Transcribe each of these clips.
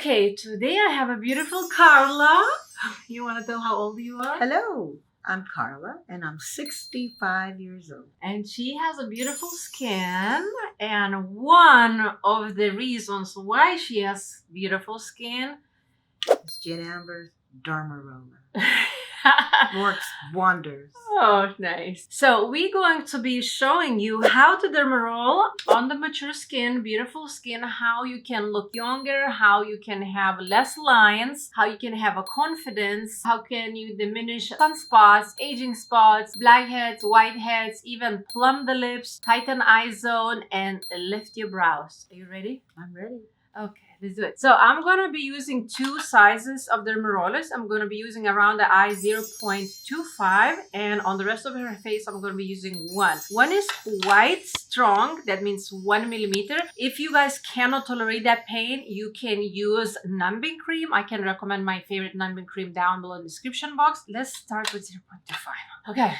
Okay, today I have a beautiful Carla. You want to tell how old you are? Hello, I'm Carla and I'm 65 years old. And she has a beautiful skin. And one of the reasons why she has beautiful skin It's Jen Amber's Dermaroller. Works wonders. Oh, nice. So we're going to be showing you how to dermaroll on the mature skin, beautiful skin, how you can look younger, how you can have less lines, how you can have a confidence, how can you diminish sunspots, aging spots, blackheads, whiteheads, even plump the lips, tighten eye zone, and lift your brows. Are you ready? I'm ready. Okay, let's do it. So I'm going to be using two sizes of dermarollers. I'm going to be using around the eye 0.25, and on the rest of her face I'm going to be using one. One is quite strong, that means 1 millimeter. If you guys cannot tolerate that pain, you can use numbing cream. I can recommend my favorite numbing cream down below in the description box. Let's start with 0.25. Okay.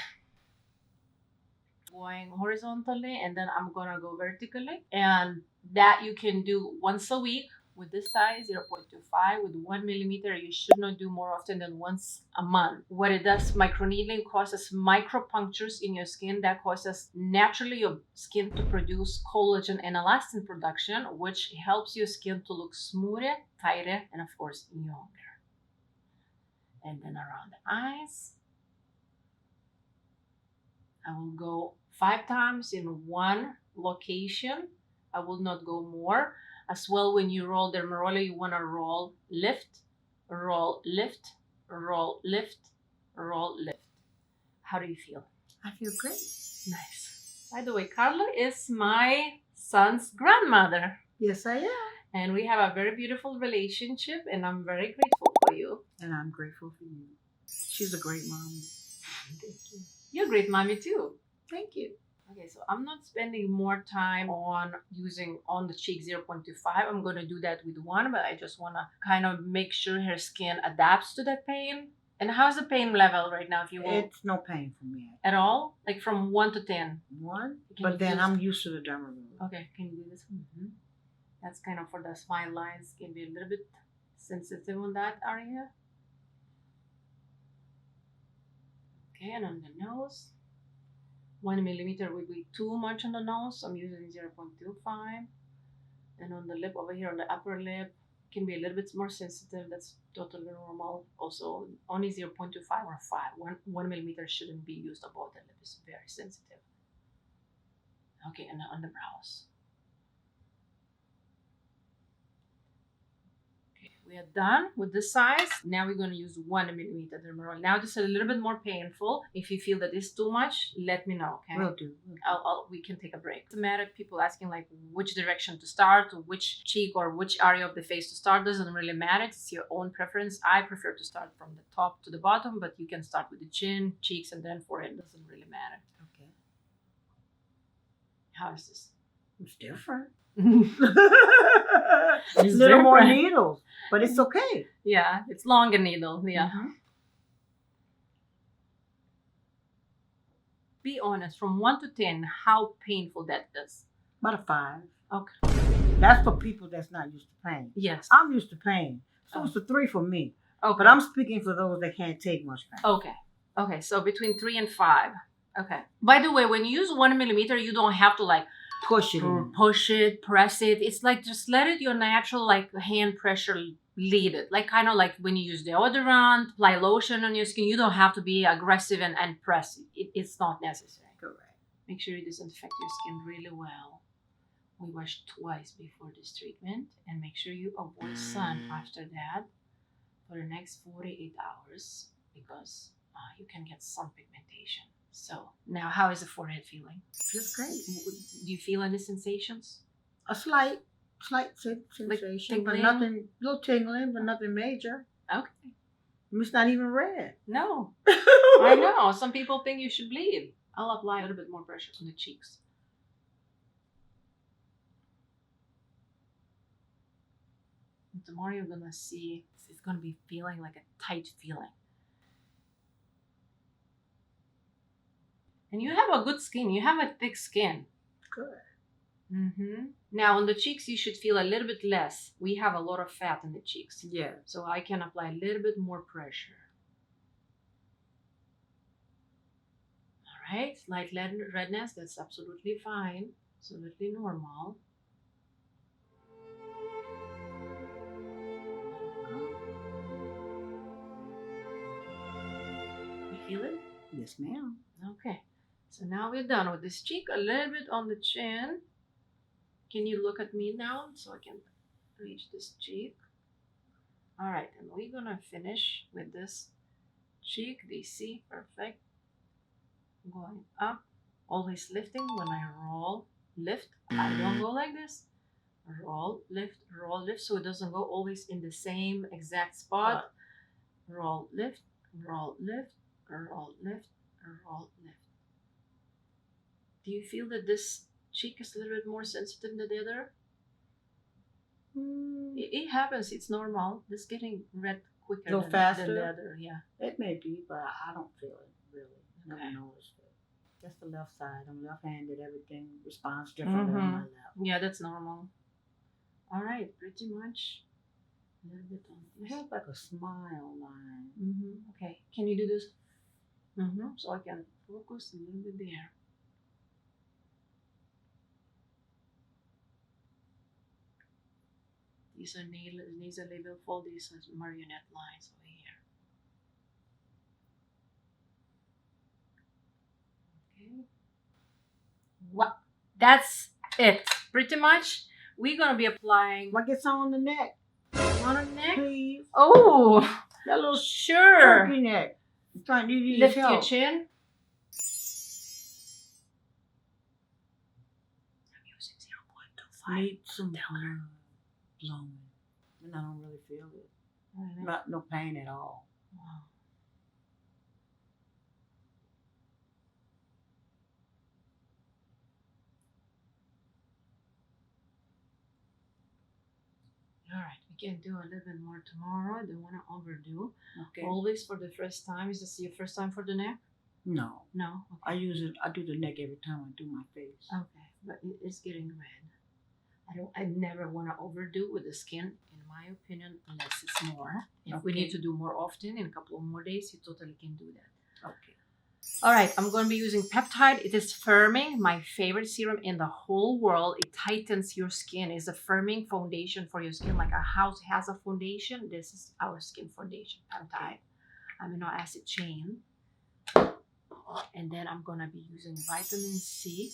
Going horizontally, and then I'm gonna go vertically, and that you can do once a week with this size 0.25 with 1 millimeter. You should not do more often than once a month. What it does, microneedling causes micro punctures in your skin that causes naturally your skin to produce collagen and elastin production, which helps your skin to look smoother, tighter, and of course younger. And then around the eyes I will go 5 times in one location. I will not go more. As well, when you roll dermaroller, you want to roll, lift, roll, lift, roll, lift, roll, lift. How do you feel? I feel great. Nice. By the way, Carla is my son's grandmother. Yes, I am. And we have a very beautiful relationship, and I'm very grateful for you. And I'm grateful for you. She's a great mom. Thank you. You're a great mommy too. Thank you. Okay, so I'm not spending more time on using on the cheek 0.25. I'm going to do that with one, but I just want to kind of make sure her skin adapts to that pain. And how's the pain level right now, if you will? It's no pain for me. At all? Like from 1 to 10? 1? Can but you then do I'm used to the dermaroller. Okay, can you do this one? Mm-hmm. That's kind of for the fine lines. Can be a little bit sensitive on that area. Okay, and on the nose. 1 millimeter would be too much on the nose, so I'm using 0.25. And on the lip over here, on the upper lip, can be a little bit more sensitive. That's totally normal. Also, only 0.25 or 5. 1 millimeter shouldn't be used above the lip. It's very sensitive. Okay, and on the brows. We are done with this size. Now we're going to use 1 millimeter dermaroller. Now this is a little bit more painful. If you feel that it's too much, let me know, okay? Will do. We can take a break. It's a matter of people asking like which direction to start, which cheek or which area of the face to start. Doesn't really matter. It's your own preference. I prefer to start from the top to the bottom, but you can start with the chin, cheeks, and then forehead. Doesn't really matter. Okay. How is this? It's different. It's little more different. needles, but it's okay. Yeah, it's longer needle. Yeah. Mm-hmm. Be honest, from 1 to 10, how painful that is. About a 5. Okay. That's for people that's not used to pain. Yes. I'm used to pain. So it's a 3 for me. Okay. But I'm speaking for those that can't take much pain. Okay. Okay, so between 3 and 5. Okay. By the way, when you use 1 millimeter, you don't have to like push it, press it. It's like just let it your natural like hand pressure lead it. Like kind of like when you use deodorant, apply lotion on your skin, you don't have to be aggressive and press it. It's not necessary. Correct. Make sure you disinfect your skin really well. We wash twice before this treatment, and make sure you avoid sun after that for the next 48 hours because you can get sun pigmentation. So now, how is the forehead feeling? Feels great. Do you feel any sensations? A slight sensation, like but nothing. Little tingling, but nothing major. Okay. It's not even red. No, I know. Some people think you should bleed. I'll apply a little bit more pressure on the cheeks. And tomorrow you're gonna see it's gonna be feeling like a tight feeling. And you have a good skin. You have a thick skin. Good. Now on the cheeks, you should feel a little bit less. We have a lot of fat in the cheeks. Yeah. So I can apply a little bit more pressure. All right, slight redness, that's absolutely fine. Absolutely normal. You feel it? Yes, ma'am. Okay. So now we're done with this cheek. A little bit on the chin. Can you look at me now so I can reach this cheek? All right, and we're gonna finish with this cheek. Do you see? Perfect. Going up, always lifting when I roll, lift. I don't go like this. Roll, lift, so it doesn't go always in the same exact spot. Roll, lift, roll, lift, roll, lift, roll, lift. Do you feel that this cheek is a little bit more sensitive than the other? It happens. It's normal. It's getting red quicker Go than faster? the other. Yeah. It may be, but I don't feel it really. Never Okay. noticed it. Just the left side. I'm left-handed. Everything responds differently on my left. Yeah, that's normal. All right, pretty much. A little bit on It this. has like a smile line. Okay, can you do this? So I can focus a little bit there. These are nasal label fold. These are marionette lines over here. Okay. What? That's it. Pretty much. We're gonna be applying. What gets on the neck? On the neck? Please. Oh, That little sure. turkey neck. I'm trying to use Lift help. your chin. I'm using 0.25. Need some blood blowing. And I don't really feel it. Really? No pain at all. Wow. All right, we can do a little bit more tomorrow. I don't want to overdo. Okay. Always for the first time. Is this your first time for the neck? No. No. I do the neck every time I do my face. Okay, but it's getting red. I never want to overdo with the skin, in my opinion, less is more. If we Okay. need to do more often, in a couple of more days, you totally can do that. Okay. All right, I'm going to be using peptide. It is firming, my favorite serum in the whole world. It tightens your skin. It's a firming foundation for your skin. Like a house has a foundation, this is our skin foundation, peptide. Amino acid chain. And then I'm going to be using vitamin C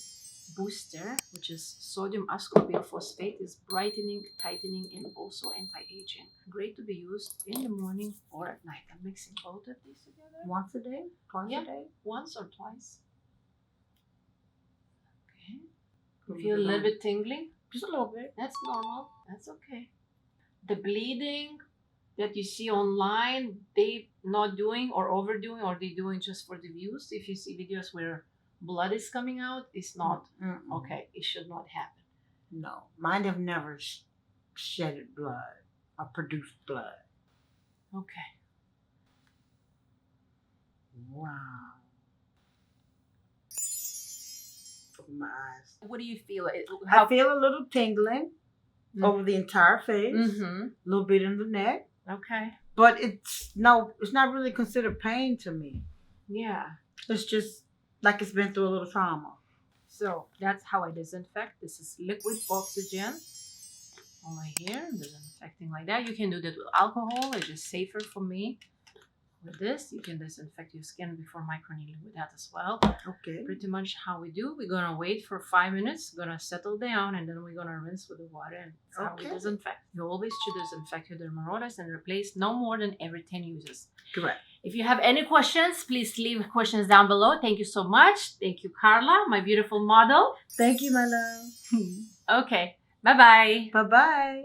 booster, which is sodium ascorbate phosphate. Is brightening, tightening, and also anti-aging. Great to be used in the morning or at night. I'm mixing both of these together. Once a day? Twice a day? Once or twice. Okay. You feel a little bit tingling? Just a little bit. That's normal. That's okay. The bleeding that you see online, they not doing or overdoing, or they doing just for the views. If you see videos where blood is coming out, it's not okay. It should not happen. No, mine have never shedded blood or produced blood. Okay. Wow. Open my eyes. What do you feel? I feel a little tingling over the entire face, a little bit in the neck. Okay. But it's not really considered pain to me. Yeah. It's just like it's been through a little trauma. So that's how I disinfect. This is liquid oxygen over here, disinfecting like that. You can do that with alcohol. It's just safer for me. With this, you can disinfect your skin before microneedling with that as well. Okay. Pretty much how we do. We're gonna wait for 5 minutes, gonna settle down, and then we're gonna rinse with the water, and that's how we disinfect. You always should disinfect your dermarollers and replace no more than every 10 uses. Correct. If you have any questions, please leave questions down below. Thank you so much. Thank you, Carla, my beautiful model. Thank you, my love. Okay, bye-bye. Bye-bye.